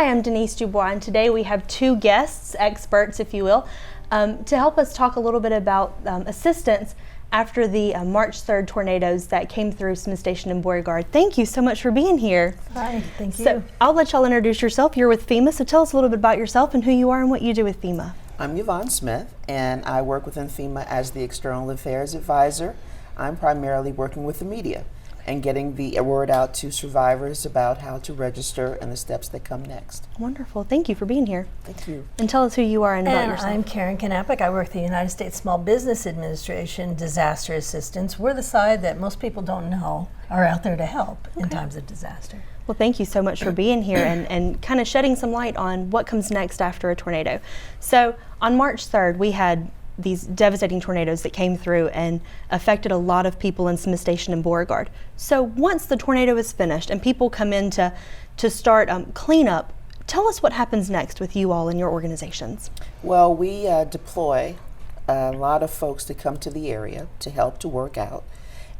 Hi, I'm Denise Dubois, and today we have two guests, experts if you will, to help us talk a little bit about assistance after the March 3rd tornadoes that came through Smith Station and Beauregard. Thank you so much for being here. Hi, thank you. So I'll let y'all introduce yourself. You're with FEMA, so tell us a little bit about yourself and who you are and what you do with FEMA. I'm Yvonne Smith, and I work within FEMA as the External Affairs Advisor. I'm primarily working with the media and getting the word out to survivors about how to register and the steps that come next. Wonderful. Thank you for being here. Thank you. And tell us who you are and about yourself. I'm Karen Knappich. I work at the United States Small Business Administration Disaster Assistance. We're the side that most people don't know are out there to help in times of disaster. Well, thank you so much for being here and kind of shedding some light on what comes next after a tornado. So on March 3rd, we had these devastating tornadoes that came through and affected a lot of people in Smith Station and Beauregard. So once the tornado is finished and people come in to start cleanup, tell us what happens next with you all and your organizations. Well, we deploy a lot of folks to come to the area to help to work out.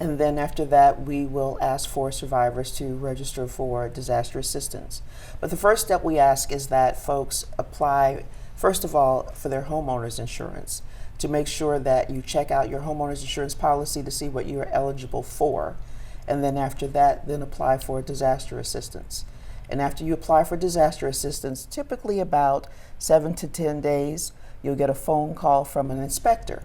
And then after that, we will ask for survivors to register for disaster assistance. But the first step we ask is that folks apply, first of all, for their homeowner's insurance, to make sure that you check out your homeowner's insurance policy to see what you are eligible for. And then after that, then apply for disaster assistance. And after you apply for disaster assistance, typically about 7 to 10 days, you'll get a phone call from an inspector.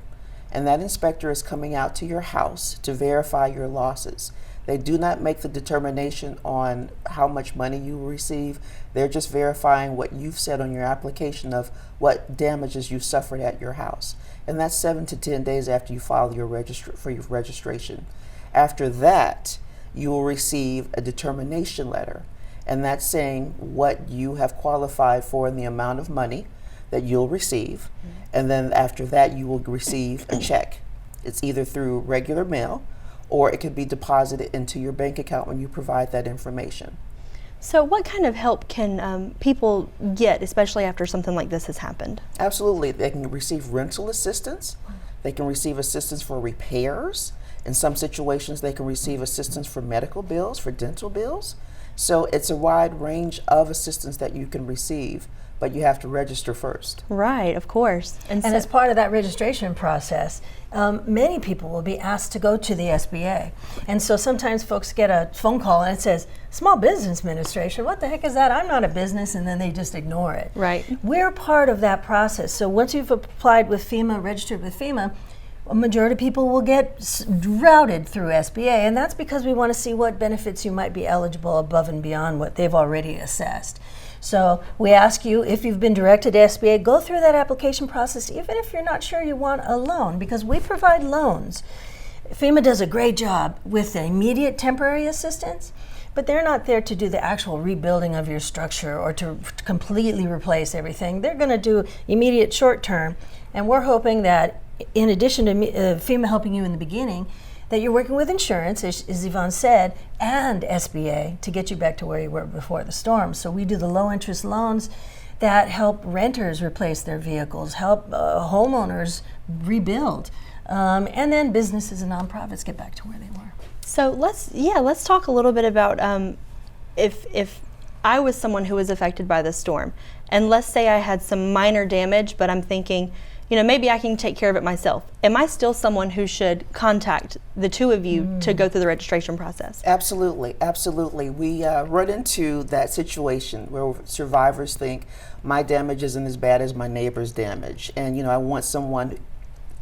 And that inspector is coming out to your house to verify your losses. They do not make the determination on how much money you will receive. They're just verifying what you've said on your application of what damages you suffered at your house. And that's 7 to 10 days after you file your registration. After that, you will receive a determination letter, and that's saying what you have qualified for and the amount of money that you'll receive. And then after that, you will receive a check. It's either through regular mail or it could be deposited into your bank account when you provide that information. So what kind of help can people get, especially after something like this has happened? Absolutely. They can receive rental assistance. They can receive assistance for repairs. In some situations, they can receive assistance for medical bills, for dental bills. So it's a wide range of assistance that you can receive, but you have to register first. Right, of course. And as part of that registration process, many people will be asked to go to the SBA. And so sometimes folks get a phone call and it says, Small Business Administration, what the heck is that? I'm not a business, and then they just ignore it. Right. We're part of that process. So once you've applied with FEMA, registered with FEMA, a majority of people will get routed through SBA, and that's because we want to see what benefits you might be eligible above and beyond what they've already assessed. So we ask you, if you've been directed to SBA, go through that application process, even if you're not sure you want a loan, because we provide loans. FEMA does a great job with the immediate temporary assistance, but they're not there to do the actual rebuilding of your structure or to completely replace everything. They're going to do immediate short term, and we're hoping that in addition to FEMA helping you in the beginning, that you're working with insurance, as Yvonne said, and SBA to get you back to where you were before the storm. So we do the low interest loans that help renters replace their vehicles, help homeowners rebuild, and then businesses and nonprofits get back to where they were. So let's talk a little bit about if I was someone who was affected by the storm, and let's say I had some minor damage, but I'm thinking, maybe I can take care of it myself. Am I still someone who should contact the two of you to go through the registration process? Absolutely, absolutely. We run into that situation where survivors think my damage isn't as bad as my neighbor's damage, and I want someone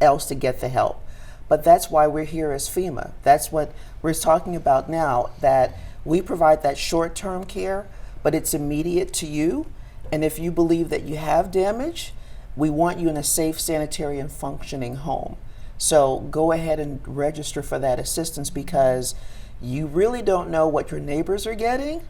else to get the help. But that's why we're here as FEMA. That's what we're talking about now, that we provide that short-term care, but it's immediate to you. And if you believe that you have damage, we want you in a safe, sanitary, and functioning home. So go ahead and register for that assistance, because you really don't know what your neighbors are getting,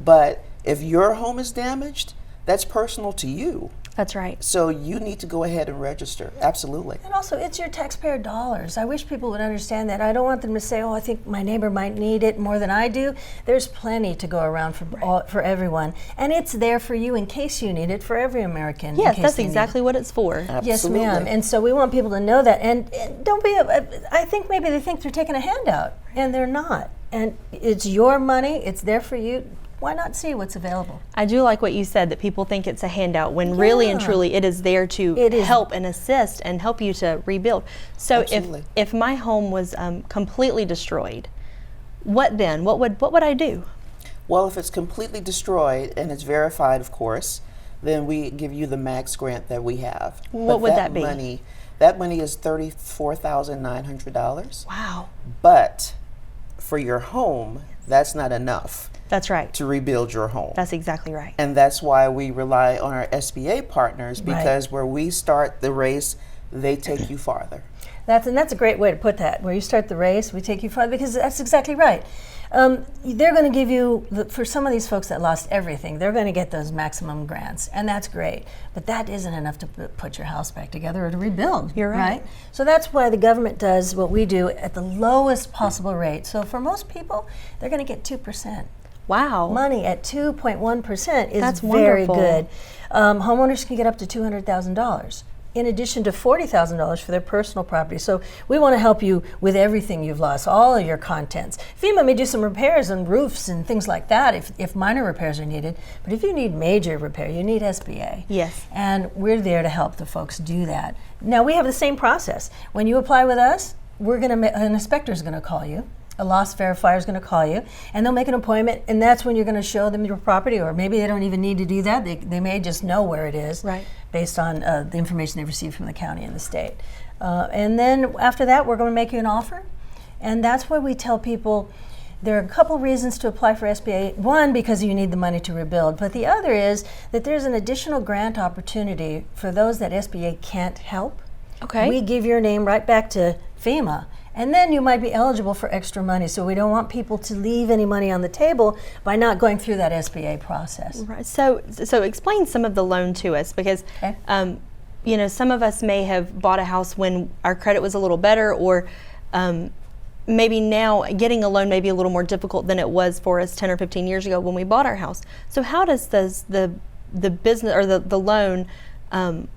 but if your home is damaged, that's personal to you. That's right. So you need to go ahead and register. Absolutely. And also, it's your taxpayer dollars. I wish people would understand that. I don't want them to say, I think my neighbor might need it more than I do. There's plenty to go around for everyone. And it's there for you in case you need it, for every American. Yes, that's exactly what it's for. Absolutely. Yes, ma'am. And so we want people to know that. And don't be, I think maybe they think they're taking a handout, and they're not. And it's your money. It's there for you. why not see what's available? I do like what you said, that people think it's a handout when really and Yeah. truly it is there to It is. help and assist and help you to rebuild. So Absolutely. if my home was completely destroyed, what then? What would I do? Well, if it's completely destroyed and it's verified, of course, then we give you the max grant that we have. What But would that be? That money is $34,900. Wow. But for your home, that's not enough That's right. to rebuild your home. That's exactly right. And that's why we rely on our SBA partners, Right. because where we start the race, they take you farther. That's a great way to put that. Where you start the race, we take you farther, because that's exactly right. They're going to give you, for some of these folks that lost everything, they're going to get those maximum grants, and that's great. But that isn't enough to put your house back together or to rebuild. You're right. So that's why the government does what we do at the lowest possible rate. So for most people, they're going to get 2%. Wow. Money at 2.1% is That's very wonderful. good. Homeowners can get up to $200,000. In addition to $40,000 for their personal property. So we want to help you with everything you've lost, all of your contents. FEMA may do some repairs on roofs and things like that if minor repairs are needed. But if you need major repair, you need SBA. Yes. And we're there to help the folks do that. Now we have the same process. When you apply with us, an inspector is going to call you. A loss verifier is going to call you, and they'll make an appointment, and that's when you're going to show them your property, or maybe they don't even need to do that. They may just know where it is, Right. based on the information they've received from the county and the state. And then after that, we're going to make you an offer, and that's why we tell people there are a couple reasons to apply for SBA. One, because you need the money to rebuild, but the other is that there's an additional grant opportunity for those that SBA can't help. Okay. We give your name right back to FEMA, and then you might be eligible for extra money. So we don't want people to leave any money on the table by not going through that SBA process. Right. So explain some of the loan to us, because Okay. some of us may have bought a house when our credit was a little better, or maybe now getting a loan may be a little more difficult than it was for us 10 or 15 years ago when we bought our house. So how does the business or the loan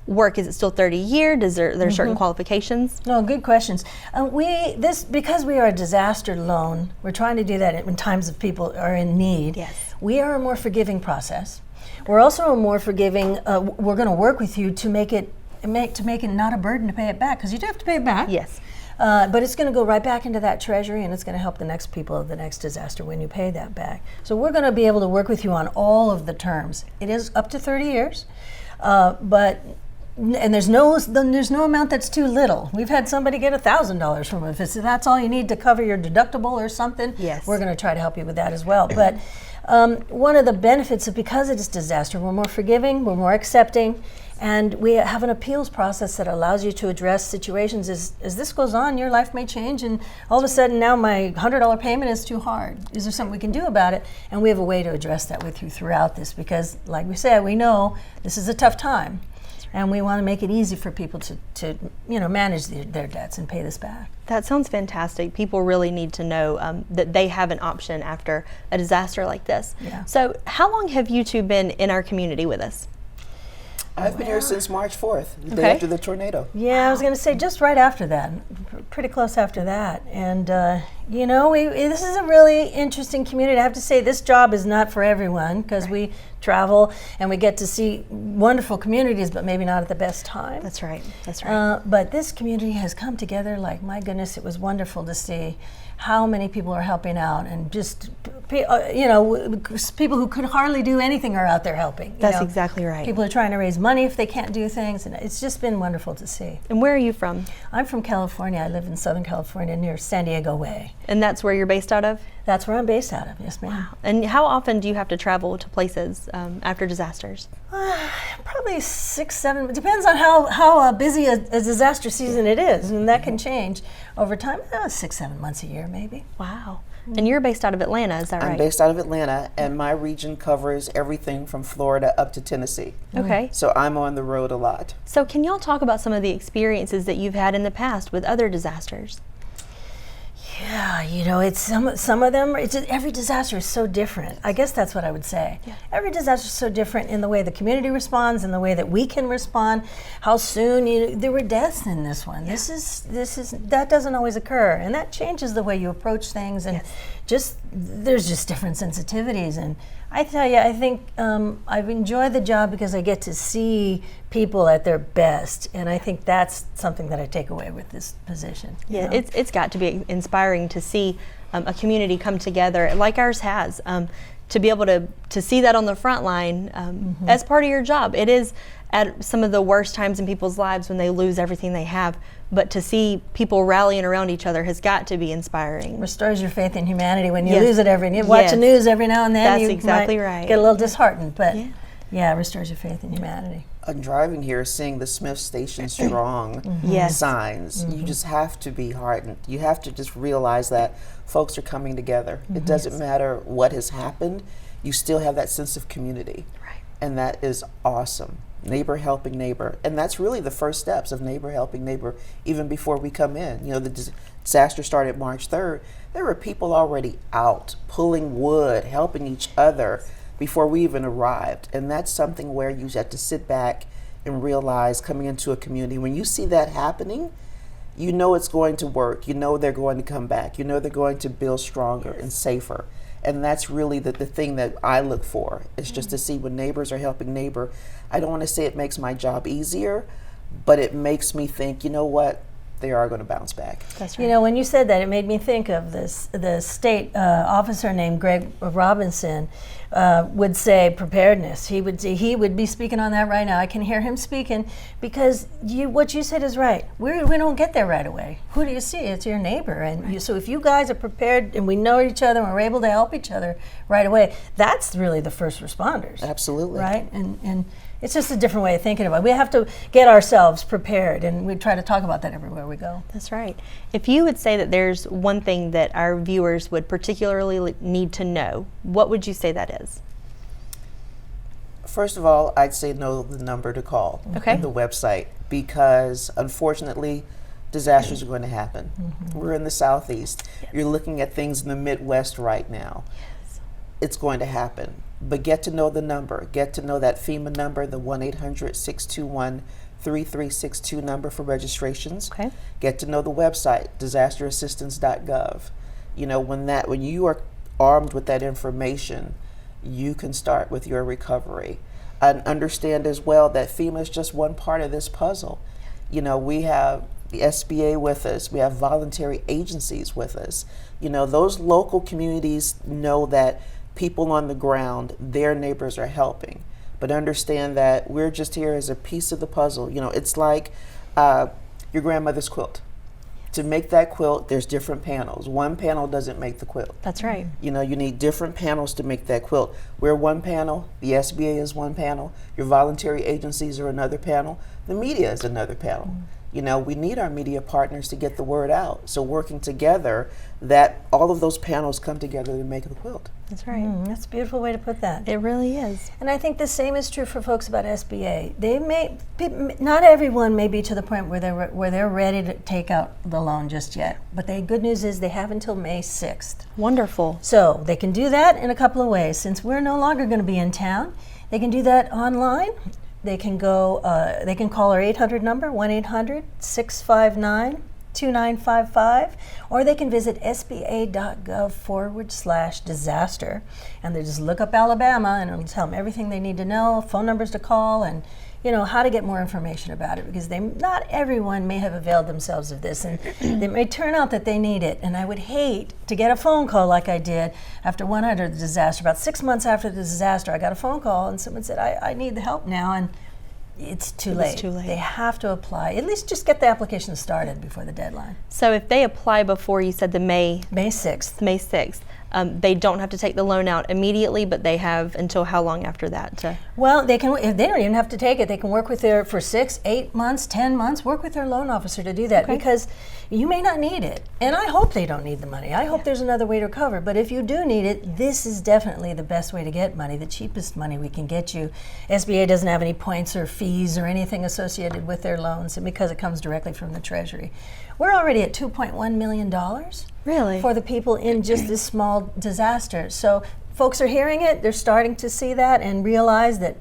work? Is it still 30-year? Does there certain qualifications? No, good questions. Because we are a disaster loan, we're trying to do that in times of people are in need. Yes. We are a more forgiving process. We're also a more forgiving. We're going to work with you to make it not a burden to pay it back, because you do have to pay it back. Yes. But it's going to go right back into that treasury, and it's going to help the next people of the next disaster when you pay that back. So we're going to be able to work with you on all of the terms. It is up to 30 years. And there's no amount that's too little. We've had somebody get $1,000 from it. If that's all you need to cover your deductible or something, Yes. we're going to try to help you with that as well. But one of the benefits of, because it is disaster, we're more forgiving, we're more accepting, and we have an appeals process that allows you to address situations as this goes on. Your life may change, and all of a sudden now my $100 payment is too hard. Is there something we can do about it? And we have a way to address that with you throughout this, because like we said, we know this is a tough time, and we want to make it easy for people to manage their debts and pay this back. That sounds fantastic. People really need to know that they have an option after a disaster like this. Yeah. So how long have you two been in our community with us? I've been here since March 4th, the day Okay. after the tornado. Yeah, I was going to say just right after that, pretty close after that. And, this is a really interesting community. I have to say this job is not for everyone, because we travel and we get to see wonderful communities, but maybe not at the best time. That's right. That's right. But this community has come together like, my goodness, it was wonderful to see how many people are helping out, and just, people who could hardly do anything are out there helping. That's exactly right. People are trying to raise money if they can't do things, and it's just been wonderful to see. And where are you from? I'm from California. I live in Southern California near San Diego Way. And that's where you're based out of? That's where I'm based out of, yes ma'am. And how often do you have to travel to places after disasters? Probably 6, 7, it depends on how busy a disaster season it is, and that can change over time. 6, 7 months a year maybe. Wow. And you're based out of Atlanta, is that right? I'm based out of Atlanta, and my region covers everything from Florida up to Tennessee. Okay. So I'm on the road a lot. So can y'all talk about some of the experiences that you've had in the past with other disasters? Yeah, it's some of them. Every disaster is so different. I guess that's what I would say. Yeah. Every disaster is so different in the way the community responds, in the way that we can respond. How soon there were deaths in this one. Yeah. That doesn't always occur, and that changes the way you approach things. And Yes. there's just different sensitivities. And I tell you, I think I've enjoyed the job because I get to see people at their best, and I think that's something that I take away with this position. Yeah, you know? it's got to be inspiring to see a community come together like ours has. To be able to see that on the front line as part of your job. It is at some of the worst times in people's lives when they lose everything they have, but to see people rallying around each other has got to be inspiring. Restores your faith in humanity when you Yes. lose it you watch the news every now and then. That's you exactly might right. get a little disheartened, but Yeah. yeah, it restores your faith in humanity. On driving here, seeing the Smith Station Strong Yes. signs, you just have to be heartened. You have to just realize that folks are coming together. It doesn't matter what has happened, you still have that sense of community. Right. And that is awesome. Neighbor helping neighbor. And that's really the first steps of neighbor helping neighbor, even before we come in. You know, the disaster started March 3rd. There were people already out pulling wood, helping each other before we even arrived. And that's something where you have to sit back and realize, coming into a community, when you see that happening, you know it's going to work. You know they're going to come back. You know they're going to build stronger and safer. And that's really the thing that I look for, is just to see when neighbors are helping neighbor. I don't want to say it makes my job easier, but it makes me think, you know what, they are going to bounce back. That's right. You know, when you said that, it made me think of the state officer named Greg Robinson would say preparedness. He would be speaking on that right now. I can hear him speaking because what you said is right. We don't get there right away. Who do you see? It's your neighbor. And so if you guys are prepared and we know each other and we're able to help each other right away, that's really the first responders. Absolutely. Right? And it's just a different way of thinking about it. We have to get ourselves prepared, and we try to talk about that everywhere we go. That's right. If you would say that there's one thing that our viewers would particularly need to know, what would you say that is? First of all, I'd say know the number to call Okay. and the website, because unfortunately, disasters are going to happen. We're in the Southeast. You're looking at things in the Midwest right now. It's going to happen. But get to know the number. Get to know that FEMA number, the 1-800-621-3362 number for registrations. Okay. Get to know the website, disasterassistance.gov. You know, when you are armed with that information, you can start with your recovery. And understand as well that FEMA is just one part of this puzzle. You know, we have the SBA with us. We have voluntary agencies with us. You know, those local communities know that people on the ground, their neighbors are helping. But understand that we're just here as a piece of the puzzle. You know, it's like your grandmother's quilt. To make that quilt, there's different panels. One panel doesn't make the quilt. That's right. You know, you need different panels to make that quilt. We're one panel, the SBA is one panel, your voluntary agencies are another panel, the media is another panel. You know, we need our media partners to get the word out. So working together, that all of those panels come together to make the quilt. That's right. That's a beautiful way to put that. It really is. And I think the same is true for folks about SBA. Not everyone may be to the point where they're ready to take out the loan just yet. But the good news is they have until May 6th. Wonderful. So they can do that in a couple of ways. Since we're no longer going to be in town, they can do that online. They can go. They can call our 800 number, 1-800-659-2955, or they can visit sba.gov/disaster, and they just look up Alabama, and it'll tell them everything they need to know, phone numbers to call, and how to get more information about it, because not everyone may have availed themselves of this, and it may turn out that they need it. And I would hate to get a phone call like I did after one under the disaster. About 6 months after the disaster, I got a phone call, and someone said, I need the help now, and it's too late. It's too late. They have to apply. At least just get the application started before the deadline. So if they apply before, you said the May 6th. May 6th, they don't have to take the loan out immediately, but they have until how long after that to? Well, they can. If they don't even have to take it, they can work with for 6, 8 months, 10 months. Work with their loan officer to do that, because you may not need it, and I hope they don't need the money. I hope there's another way to recover. But if you do need it, this is definitely the best way to get money, the cheapest money we can get you. SBA doesn't have any points or fees or anything associated with their loans, and because it comes directly from the Treasury. We're already at $2.1 million. Really? For the people in just this small disaster. So folks are hearing it, they're starting to see that and realize that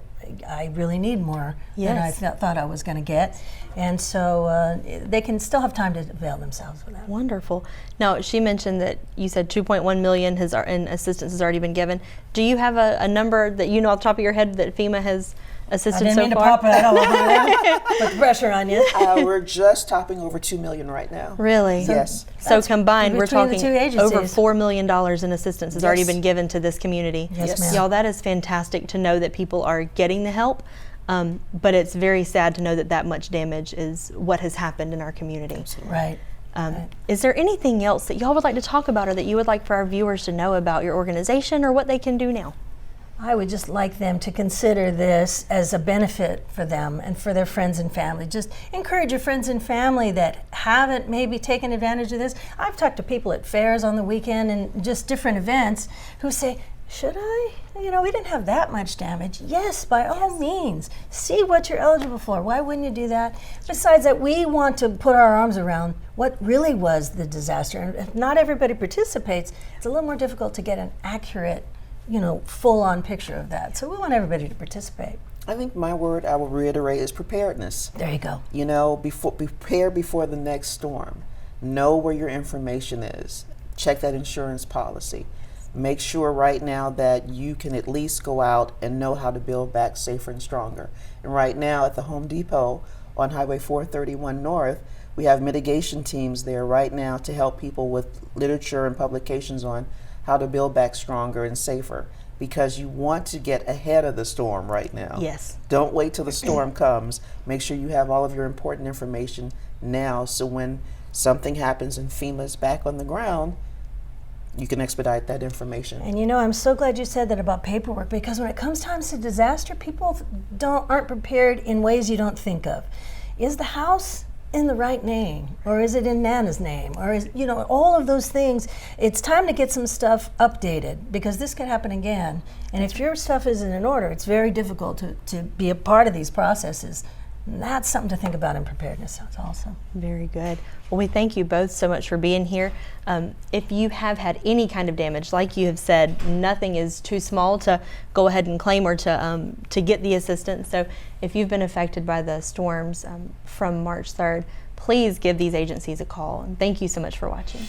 I really need more than I Yes. thought I was going to get. And so they can still have time to avail themselves of that. Wonderful. Now, she mentioned that you said 2.1 million in assistance has already been given. Do you have a number that you know off the top of your head that FEMA has I assisted didn't so mean to far? pop that all over there. Put the pressure on you. We're just topping over 2 million right now. Really? Yes. So That's combined, we're between the talking two agencies. over $4 million in assistance has already Yes. been given to this community. Yes, ma'am. Y'all, that is fantastic to know that people are getting the help, but it's very sad to know that that much damage is what has happened in our community. Right. Is there anything else that y'all would like to talk about or that you would like for our viewers to know about your organization or what they can do now? I would just like them to consider this as a benefit for them and for their friends and family. Just encourage your friends and family that haven't maybe taken advantage of this. I've talked to people at fairs on the weekend and just different events who say, should I? You know, we didn't have that much damage. Yes, by all means. See what you're eligible for. Why wouldn't you do that? Besides that, we want to put our arms around what really was the disaster. And if not everybody participates, it's a little more difficult to get an accurate, full-on picture of that. So we want everybody to participate. I think my word I will reiterate is preparedness. There you go. Prepare before the next storm. Know where your information is. Check that insurance policy. Make sure right now that you can at least go out and know how to build back safer and stronger. And right now at the Home Depot on Highway 431 North, we have mitigation teams there right now to help people with literature and publications on how to build back stronger and safer, because you want to get ahead of the storm right now. Yes. Don't wait till the storm comes. Make sure you have all of your important information now, so when something happens and FEMA's back on the ground, you can expedite that information. And I'm so glad you said that about paperwork, because when it comes time to disaster, people aren't prepared in ways you don't think of. Is the house in the right name, or is it in Nana's name, or is all of those things? It's time to get some stuff updated, because this could happen again. And if your stuff isn't in order, it's very difficult to be a part of these processes. And that's something to think about in preparedness also. Very good. Well, we thank you both so much for being here. If you have had any kind of damage, like you have said, nothing is too small to go ahead and claim or to get the assistance. So if you've been affected by the storms from March 3rd, please give these agencies a call. And thank you so much for watching.